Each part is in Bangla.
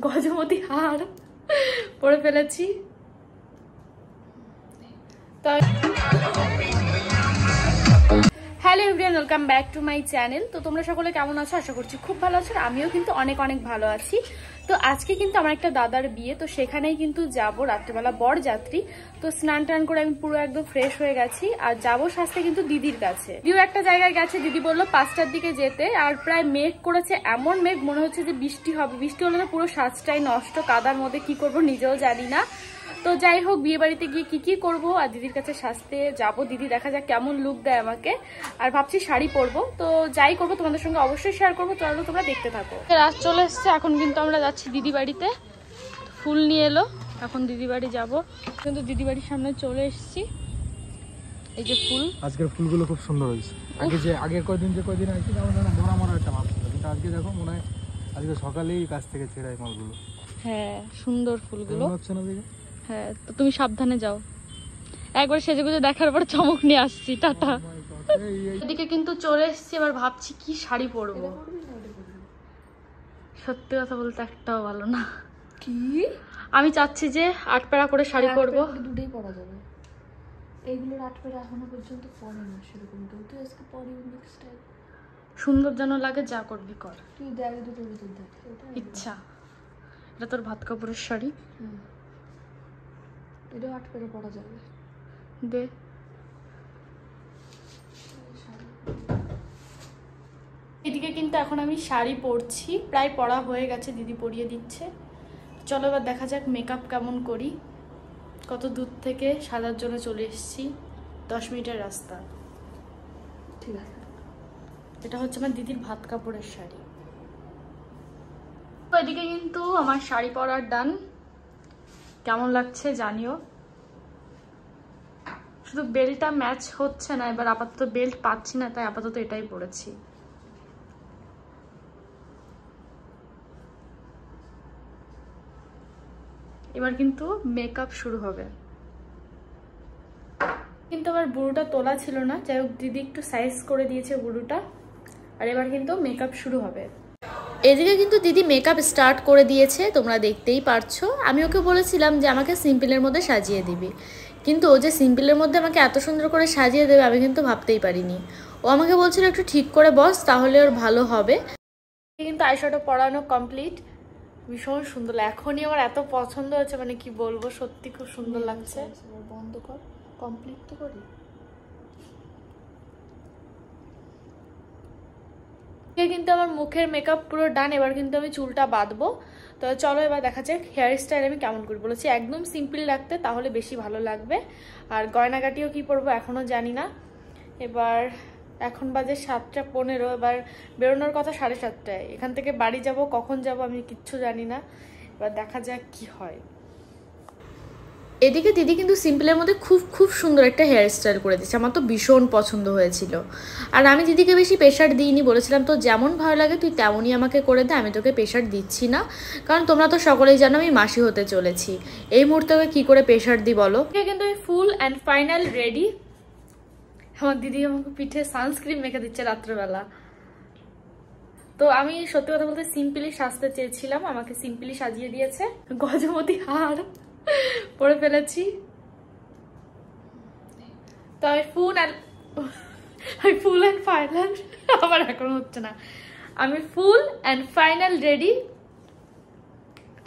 গজমতি হার পরে ফেলেছি। তাই hello everyone, welcome back to my channel. তো তোমরা সকলে কেমন আছো? আশা করছি খুব ভালো আছো। আমিও কিন্তু অনেক অনেক ভালো আছি। তো আজকে কিন্তু আমার একটা দাদার বিয়ে, তো সেখানেই কিন্তু যাব রাত্রেবেলা বরযাত্রী। তো স্নান টান করে আমি পুরো একদম ফ্রেশ হয়ে গেছি আর যাবো সাজতে কিন্তু দিদির কাছে। দিদিও একটা জায়গায় গেছে, দিদি বললো 5টার দিকে যেতে। আর প্রায় মেঘ করেছে, এমন মেঘ মনে হচ্ছে যে বৃষ্টি হবে। বৃষ্টি হলে তো পুরো সাজটাই নষ্ট, কাদার মধ্যে কি করব নিজেও জানি না। তো যাই হোক, বিয়ে বাড়িতে গিয়ে কি কি করবো আর দিদির কাছে সাজতে যাব। দিদি দেখা যাক কেমন লুক দেয় আমাকে। আর ভাবছি শাড়ি পরবো, তো যাই করবো তোমাদের সঙ্গে অবশ্যই শেয়ার করবো। চলো তোমরা দেখতে থাকো। রাত চলে এসছে, এখন কিন্তু আমরা যাচ্ছি দিদি বাড়িতে। ফুল নিয়ে এলো, এখন দিদি বাড়ি যাবো। কিন্তু দিদি বাড়ির সামনে চলে এসেছি। এই যে ফুল, আজকের ফুলগুলো খুব সুন্দর হয়েছে। আগের কয়দিন আছে মরা মরা একটা মাল, কিন্তু আজকে দেখো মনে হয় আজকে সকালেই কাছ থেকে ছেড়াই মালগুলো। হ্যাঁ সুন্দর ফুলগুলো হচ্ছে না দিকে। হ্যাঁ, তো তুমি সাবধানে যাও। একবার সেজেগুজে দেখার পর চমক নিয়ে আসছি, টাটা। এদিকে কিন্তু চলে এসেছি, এবার ভাবছি কি শাড়ি পরবো। সত্যি কথা বলতে একটাও ভালো না। কি আমি চাচ্ছি যে 8 প্যারা করে শাড়ি পরবো। দুটোই পরা যাবে। এইগুলোর 8 প্যারা এখনো পর্যন্ত পরে না সেরকম কেউ। তুই আজকে পরি নেক্সট টাইম। সুন্দর যেন লাগে, যা করবি কর। তুই দেখ দুটোর ভিতর দেখ। ইচ্ছা। এটা তোর ভাত কাপড়ের শাড়ি। এটাও 8 প্যারা পরা যাবে। দে। এদিকে কিন্তু এখন আমি শাড়ি পরছি, প্রায় পরা হয়ে গেছে, দিদি পরিয়ে দিচ্ছে। চলো এবার দেখা যাক মেকআপ কেমন করি। কত দূর থেকে সাজার জন্য চলে এসেছি, 10 মিনিটের রাস্তা। ঠিক আছে। এটা হচ্ছে আমার দিদির ভাত কাপড়ের শাড়ি। তো এদিকে কিন্তু আমার শাড়ি পরার ডান। কেমন লাগছে জানিও। শুধু বেল্টটা ম্যাচ হচ্ছে না, এবার আপাতত বেল্ট পাচ্ছি না, তাই আপাতত এটাই পরেছি। এবার কিন্তু মেকআপ শুরু হবে। কিন্তু আমার বুড়োটা তোলা ছিল না, যাই হোক দিদি একটু সাইজ করে দিয়েছে বুড়োটা। আর এবার কিন্তু মেকআপ শুরু হবে। এদিকে কিন্তু দিদি মেকআপ স্টার্ট করে দিয়েছে, তোমরা দেখতেই পারছো। আমি ওকে বলেছিলাম যে আমাকে সিম্পলের মধ্যে সাজিয়ে দিবি, কিন্তু ও যে সিম্পলের মধ্যে আমাকে এত সুন্দর করে সাজিয়ে দেবে আমি কিন্তু ভাবতেই পারিনি। ও আমাকে বলছিল একটু ঠিক করে বস, তাহলে ওর ভালো হবে। কিন্তু আইশ্যাডো পরানো কমপ্লিট, ভীষণ সুন্দর। এখনই আমার এত পছন্দ হচ্ছে, মানে কি বলবো, সত্যি খুব সুন্দর লাগছে। বন্ধ কর, কমপ্লিট তো করি। কিন্তু আমার মুখের মেকআপ পুরো ডান। এবার কিন্তু আমি চুলটা বাঁধবো। তো চলো এবার দেখা যাক হেয়ার স্টাইল আমি কেমন করি। বলেছি একদম সিম্পল রাখতে, তাহলে বেশি ভালো লাগবে। আর গয়নাগাটিও কি পরবো এখনো জানি না। এবার এখন বাজে 7টা 15, এবার বেরোনোর কথা 7:30টায়। এখান থেকে বাড়ি যাব, কখন যাব আমি কিচ্ছু জানি না। এবার দেখা যাক কি হয়। এদিকে দিদি কিন্তু সিম্পলের মধ্যে খুব সুন্দর একটা হেয়ার স্টাইল করে দিচ্ছে, আমার তো ভীষণ পছন্দ হয়েছিল। আর আমি দিদিকে বেশি প্রেশার দিইনি, বলেছিলাম তো যেমন ভালো লাগে তুই তেমনই আমাকে করে দে, আমি তোকে প্রেশার দিচ্ছি না। কারণ তোমরা তো সকলেই জানো আমি মাসি হতে চলেছি, এই মুহূর্তে ওকে কী করে প্রেশার দিই বলো। কিন্তু আমি ফুল অ্যান্ড ফাইনাল রেডি। আমার দিদি আমাকে পিঠে সানস্ক্রিন মেখে দিচ্ছে রাত্রেবেলা। তো আমি সত্যি কথা বলতে সিম্পলি সাজতে চেয়েছিলাম, আমাকে সিম্পলি সাজিয়ে দিয়েছে। গজমতি হার পরে ফেলেছি। তো আমি ফুল অ্যান্ড ফাইনাল, আমার এখন হচ্ছে না। আমি ফুল অ্যান্ড ফাইনাল রেডি।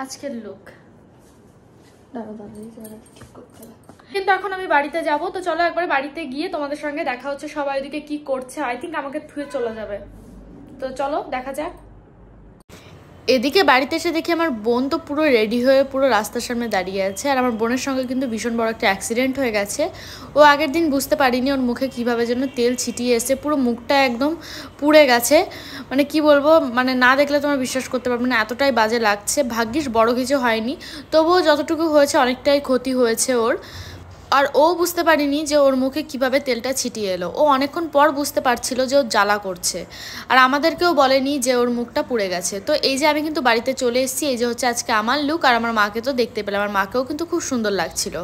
আজকের লুক। কিন্তু এখন আমি বাড়িতে যাব, তো চলো একবার বাড়িতে গিয়ে তোমাদের সঙ্গে দেখা হচ্ছে। সবাই ওদিকে কি করছে, আই থিঙ্ক আমাকে থুয়ে চলে যাবে। তো চলো দেখা যাক। এদিকে বাড়িতে এসে দেখি আমার বোন তো পুরো রেডি হয়ে পুরো রাস্তার সামনে দাঁড়িয়ে আছে। আর আমার বোনের সঙ্গে কিন্তু ভীষণ বড় একটা অ্যাক্সিডেন্ট হয়ে গেছে। ও আগের দিন বুঝতে পারিনি ওর মুখে কীভাবে যেন তেল ছিটিয়ে এসে পুরো মুখটা একদম পুড়ে গেছে। মানে কি বলবো, মানে না দেখলে তোমার বিশ্বাস করতে পারবে না, এতটাই বাজে লাগছে। ভাগ্যিস বড় কিছু হয়নি, তবুও যতটুকু হয়েছে অনেকটাই ক্ষতি হয়েছে ওর। আর ও বুঝতে পারিনি যে ওর মুখে কিভাবে তেলটা ছিটিয়ে এলো। ও অনেকক্ষণ পর বুঝতে পারছিল যে ও জ্বালা করছে, আর আমাদেরকেও বলেনি যে ওর মুখটা পুড়ে গেছে। তো এই যে আমি কিন্তু বাড়িতে চলে এসেছি, এই যে হচ্ছে আজকে আমার লুক। আর আমার মাকে তো দেখতে পেলাম, আমার মাকেও কিন্তু খুব সুন্দর লাগছিল।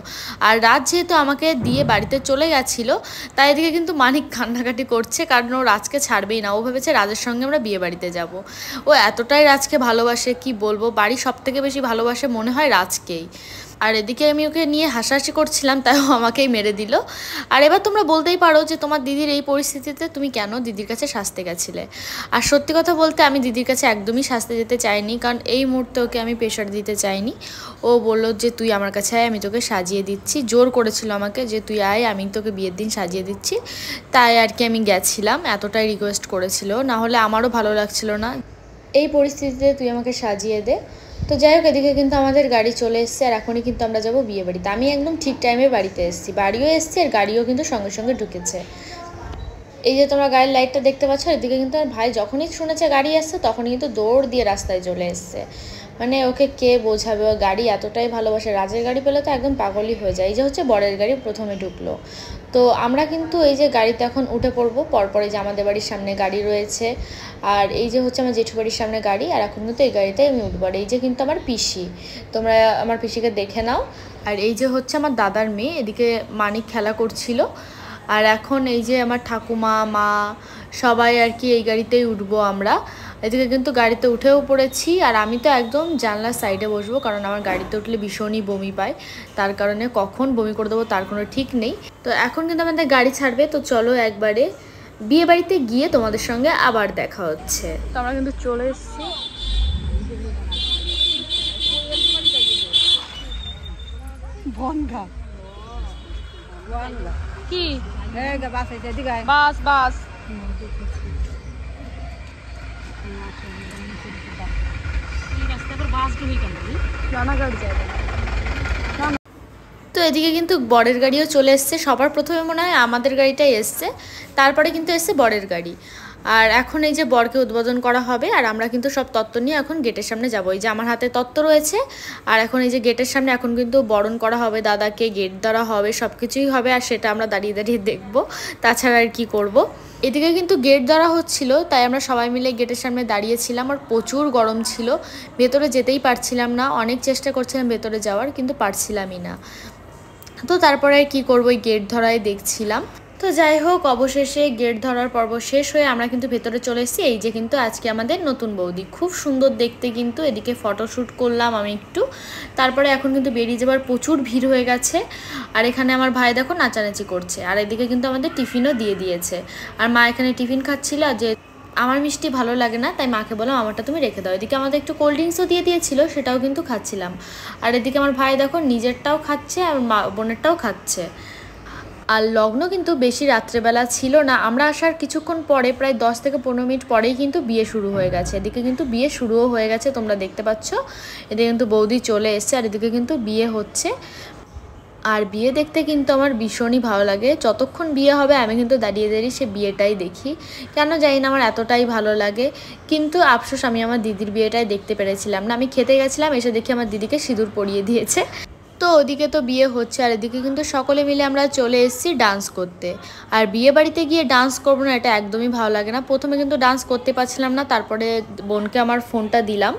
আর রাত যেহেতু আমাকে দিয়ে বাড়িতে চলে গেছিল, তাই এদিকে কিন্তু মানিক কান্নাকাটি করছে, কারণ ও রাজকে ছাড়বেই না। ও ভেবেছে রাজের সঙ্গে আমরা বিয়ে বাড়িতে যাব। ও এতটাই রাজকে ভালোবাসে, কি বলবো, বাড়ি সব থেকে বেশি ভালোবাসে মনে হয় রাজকেই। আর এদিকে আমি ওকে নিয়ে হাসাহাসি করছিলাম, তাই ও আমাকেই মেরে দিল। আর এবার তোমরা বলতেই পারো যে তোমার দিদির এই পরিস্থিতিতে তুমি কেন দিদির কাছে সাজতে গেছিলে। আর সত্যি কথা বলতে আমি দিদির কাছে একদমই সাজতে যেতে চাইনি, কারণ এই মুহূর্তে ওকে আমি প্রেশার দিতে চাইনি। ও বলল যে তুই আমার কাছে আয়, আমি তোকে সাজিয়ে দিচ্ছি। জোর করেছিল আমাকে যে তুই আয়, আমি তোকে বিয়ের দিন সাজিয়ে দিচ্ছি। তাই আর কি আমি গেছিলাম, এতটাই রিকোয়েস্ট করেছিল, না হলে আমারও ভালো লাগছিল না। এই পরিস্থিতিতে তুই আমাকে সাজিয়ে দে। তো যাই হোক, এদিকে কিন্তু আমাদের গাড়ি চলে এসছে, আর এখনই কিন্তু আমরা যাবো বিয়ে বাড়িতে। আমি একদম ঠিক টাইমে বাড়িতে এসেছি, বাড়িও এসছি আর গাড়িও কিন্তু সঙ্গে সঙ্গে ঢুকেছে। এই যে তোমরা গাড়ির লাইটটা দেখতে পাচ্ছ, এদিকে কিন্তু আমার ভাই যখনই শুনেছে গাড়ি আসছে তখনই কিন্তু দৌড় দিয়ে রাস্তায় চলে এসছে। মানে ওকে কে বোঝাবে, ও গাড়ি এতটাই ভালোবাসে। রাজের গাড়ি পেলে তো একদম পাগলই হয়ে যায়। এই যে হচ্ছে বরের গাড়ি প্রথমে ঢুকলো। তো আমরা কিন্তু এই যে গাড়িতে এখন উঠে পড়বো। পরপরে যে আমাদের বাড়ির সামনে গাড়ি রয়েছে, আর এই যে হচ্ছে আমার জেঠু বাড়ির সামনে গাড়ি, আর এখন কিন্তু এই গাড়িতে আমি উঠবো। আর এই যে কিন্তু আমার পিসি, তোমরা আমার পিসিকে দেখে নাও। আর এই যে হচ্ছে আমার দাদার মেয়ে, এদিকে মানিক খেলা করছিল। আর এখন এই যে আমার ঠাকুমা, মা, সবাই আর কি এই গাড়িতেই উঠবো আমরা। এদিকে কিন্তু গাড়িতে উঠেও পড়েছি, আর আমি তো একদম জানলার সাইডে বসবো, কারণ আমার গাড়িতে উঠলে ভীষণই বমি পায়। তার কারণে কখন বমি করে দেবো তার কোনো ঠিক নেই। তো এখন কিন্তু আমাদের গাড়ি ছাড়বে, তো চলো একবারে বিয়ে বাড়িতে গিয়ে তোমাদের সঙ্গে আবার দেখা হচ্ছে। তো আমরা কিন্তু চলে এসেছি। কি বাস বাস তো এদিকে কিন্তু বরের গাড়িও চলে এসছে। সবার প্রথমে মনে হয় আমাদের গাড়িটাই এসছে, তারপরে কিন্তু এসছে বরের গাড়ি। আর এখন এই যে বরকে উদ্বোধন করা হবে, আর আমরা কিন্তু সব তত্ত্ব নিয়ে এখন গেটের সামনে যাবো। এই যে আমার হাতে তত্ত্ব রয়েছে, আর এখন এই যে গেটের সামনে এখন কিন্তু বরণ করা হবে দাদাকে, গেট ধরা হবে, সব কিছুই হবে। আর সেটা আমরা দাঁড়িয়ে দাঁড়িয়ে দেখবো, তাছাড়া আর কি করব। এদিকে কিন্তু গেট ধরা হচ্ছিল, তাই আমরা সবাই মিলে গেটের সামনে দাঁড়িয়েছিলাম। আর প্রচুর গরম ছিল, ভেতরে যেতেই পারছিলাম না। অনেক চেষ্টা করছিলাম ভেতরে যাওয়ার, কিন্তু পারছিলামই না। তো তারপরে কি করবো, ওই গেট ধরাই দেখছিলাম। তো যাই হোক, অবশেষে গেট ধরার পর্ব শেষ হয়ে আমরা কিন্তু ভেতরে চলে এসেছি। এই যে কিন্তু আজকে আমাদের নতুন বৌদি, খুব সুন্দর দেখতে কিন্তু। এদিকে ফটোশ্যুট করলাম আমি একটু, তারপরে এখন কিন্তু বেরিয়ে যাবার প্রচুর ভিড় হয়ে গেছে। আর এখানে আমার ভাই দেখো নাচানাচি করছে, আর এদিকে কিন্তু আমাদের টিফিনও দিয়ে দিয়েছে। আর মা এখানে টিফিন খাচ্ছিল, আর যে আমার মিষ্টি ভালো লাগে না, তাই মাকে বললাম আমারটা তুমি রেখে দাও। এদিকে আমাদের একটু কোল্ড ড্রিঙ্কসও দিয়ে দিয়েছিল, সেটাও কিন্তু খাচ্ছিলাম। আর এদিকে আমার ভাই দেখো নিজেরটাও খাচ্ছে আর বোনেরটাও খাচ্ছে। আর লগ্ন কিন্তু বেশি রাত্রেবেলা ছিল না, আমরা আসার কিছুক্ষণ পরে, প্রায় 10 থেকে 15 মিনিট পরেই কিন্তু বিয়ে শুরু হয়ে গেছে। এদিকে কিন্তু বিয়ে শুরুও হয়ে গেছে, তোমরা দেখতে পাচ্ছ। এদিকে কিন্তু বৌদি চলে এসছে, আর এদিকে কিন্তু বিয়ে হচ্ছে। আর বিয়ে দেখতে কিন্তু আমার ভীষণই ভালো লাগে। যতক্ষণ বিয়ে হবে আমি কিন্তু দাঁড়িয়ে দাঁড়িয়ে সে বিয়েটাই দেখি, কেন জানি না, আমার এতটাই ভালো লাগে। কিন্তু আফসোস আমি আমার দিদির বিয়েটাই দেখতে পেরেছিলাম না। আমি খেতে গেছিলাম, এসে দেখি আমার দিদিকে সিঁদুর পরিয়ে দিয়েছে। তো ওদিকে তো বিয়ে হচ্ছে, আর এদিকে কিন্তু সকলে মিলে আমরা চলে এসেছি ডান্স করতে। আর বিয়ে বাড়িতে গিয়ে ডান্স করবো না, এটা একদমই ভালো লাগে না। প্রথমে কিন্তু ডান্স করতে পারছিলাম না, তারপরে বোনকে আমার ফোনটা দিলাম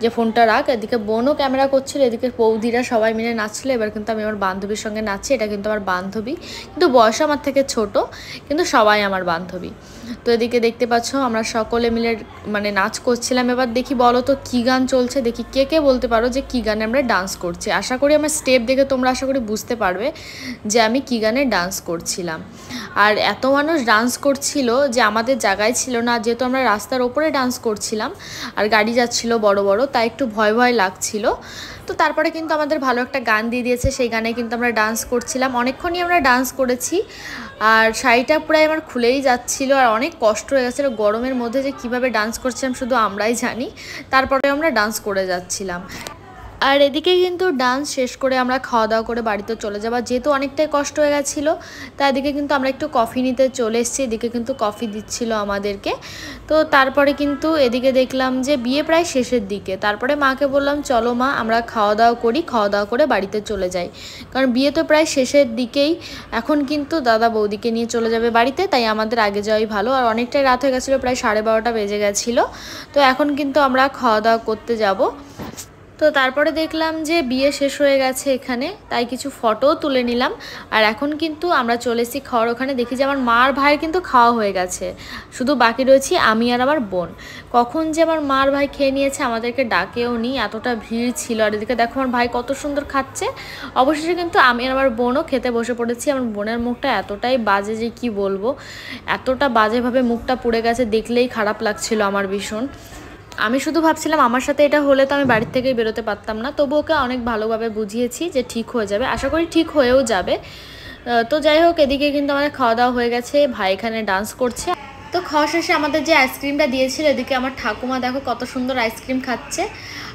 যে ফোনটা রাখ। এদিকে বোনও ক্যামেরা করছিল, এদিকে বৌদিরা সবাই মিলে নাচছিলো। এবার কিন্তু আমি আমার বান্ধবীর সঙ্গে নাচছি। এটা কিন্তু আমার বান্ধবী, কিন্তু বয়স আমার থেকে ছোট, কিন্তু সবাই আমার বান্ধবী। তো এদিকে দেখতে পাচ্ছ আমরা সকলে মিলে মানে নাচ করছিলাম। এবার দেখি বলো তো কী গান চলছে, দেখি কে কে বলতে পারো যে কী গানে আমরা ডান্স করছি। আশা করি আমার স্টেপ দেখে তোমরা আশা করি বুঝতে পারবে যে আমি কী গানে ডান্স করছিলাম। আর এত মানুষ ডান্স করছিল যে আমাদের জায়গায় ছিল না, যেহেতু আমরা রাস্তার ওপরে ডান্স করছিলাম আর গাড়ি যাচ্ছিল বড় বড়, তাই একটু ভয় ভয় লাগছিল। তো তারপরে কিন্তু আমাদের ভালো একটা গান দিয়ে দিয়েছে, সেই গানে কিন্তু আমরা ডান্স করছিলাম। অনেকক্ষণই আমরা ডান্স করেছি, আর শাড়িটা প্রায় আমার খুলেই যাচ্ছিলো, আর অনেক কষ্ট হয়ে গেছিলো গরমের মধ্যে যে কিভাবে ডান্স করছিলাম শুধু আমরাই জানি। তারপরে আমরা ডান্স করে যাচ্ছিলাম। আর এদিকে কিন্তু ডান্স শেষ করে আমরা খাওয়া দাওয়া করে বাড়িতে চলে যাবো, যেহেতু অনেকটাই কষ্ট হয়ে গেছিলো। তাই এদিকে কিন্তু আমরা একটু কফি নিতে চলে এসেছি, এদিকে কিন্তু কফি দিচ্ছিল আমাদেরকে। তো তারপরে কিন্তু এদিকে দেখলাম যে বিয়ে প্রায় শেষের দিকে, তারপরে মাকে বললাম চলো মা আমরা খাওয়া দাওয়া করি, খাওয়া দাওয়া করে বাড়িতে চলে যাই, কারণ বিয়ে তো প্রায় শেষের দিকেই। এখন কিন্তু দাদা বৌদিকে নিয়ে চলে যাবে বাড়িতে, তাই আমাদের আগে যাওয়াই ভালো। আর অনেকটাই রাত হয়ে গেছিলো, প্রায় 12:30 বেজে গেছিলো। তো এখন কিন্তু আমরা খাওয়া দাওয়া করতে যাব। তো তারপরে দেখলাম যে বিয়ে শেষ হয়ে গেছে এখানে, তাই কিছু ফটোও তুলে নিলাম। আর এখন কিন্তু আমরা চলে এসেছি খাওয়ার ওখানে। দেখি যে আমার মার ভাইয়ের কিন্তু খাওয়া হয়ে গেছে, শুধু বাকি রয়েছি আমি আর আমার বোন। কখন যে আমার মার ভাই খেয়ে নিয়েছে, আমাদেরকে ডাকেও নি, এতটা ভিড় ছিল। আর এদিকে দেখো আমার ভাই কত সুন্দর খাচ্ছে। অবশেষে কিন্তু আমি আর আমার বোনও খেতে বসে পড়েছি। আমার বোনের মুখটা এতটাই বাজে যে কি বলবো, এতটা বাজেভাবে মুখটা পুড়ে গেছে, দেখলেই খারাপ লাগছিল আমার ভীষণ। আমি শুধু ভাবছিলাম আমার সাথে এটা হলে তো আমি বাড়ির থেকেই বেরোতে পারতাম না। তবু ওকে অনেক ভালোভাবে বুঝিয়েছি যে ঠিক হয়ে যাবে, আশা করি ঠিক হয়েও যাবে। তো যাই হোক, এদিকে কিন্তু আমাদের খাওয়া দাওয়া হয়ে গেছে, ভাই এখানে ডান্স করছে। তো খাওয়া শেষে আমাদের যে আইসক্রিমটা দিয়েছিল, এদিকে আমার ঠাকুমা দেখো কত সুন্দর আইসক্রিম খাচ্ছে।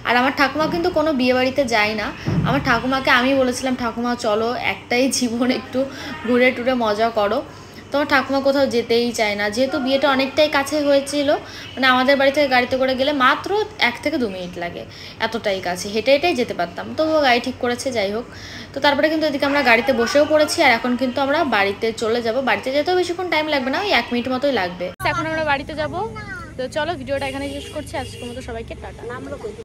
আর আমার ঠাকুমা কিন্তু কোনো বিয়েবাড়িতে যায় না। আমার ঠাকুমাকে আমি বলেছিলাম ঠাকুমা চলো একটাই জীবন, একটু ঘুরে টুরে মজা করো। তোমার ঠাকুমা কোথাও যেতেই চায় না, যেহেতু বিয়েটা অনেকটাই কাছে হয়েছিল। মানে আমাদের বাড়ি থেকে গাড়িতে করে গেলে মাত্র 1 থেকে 2 মিনিট লাগে, এতটাই কাছে, হেঁটে হেঁটেই যেতে পারতাম। তো ও গাড়ি ঠিক করেছে, যাই হোক। তো তারপরে কিন্তু এদিকে আমরা গাড়িতে বসেও পড়েছি। আর এখন কিন্তু আমরা বাড়িতে চলে যাব। বাড়িতে যেতেও বেশিক্ষণ টাইম লাগবে না, ওই 1 মিনিট মতোই লাগবে। এখন আমরা বাড়িতে যাব। তো চলো ভিডিওটা এখানে শেষ করছি। আজকের মতো সবাইকে টাটা।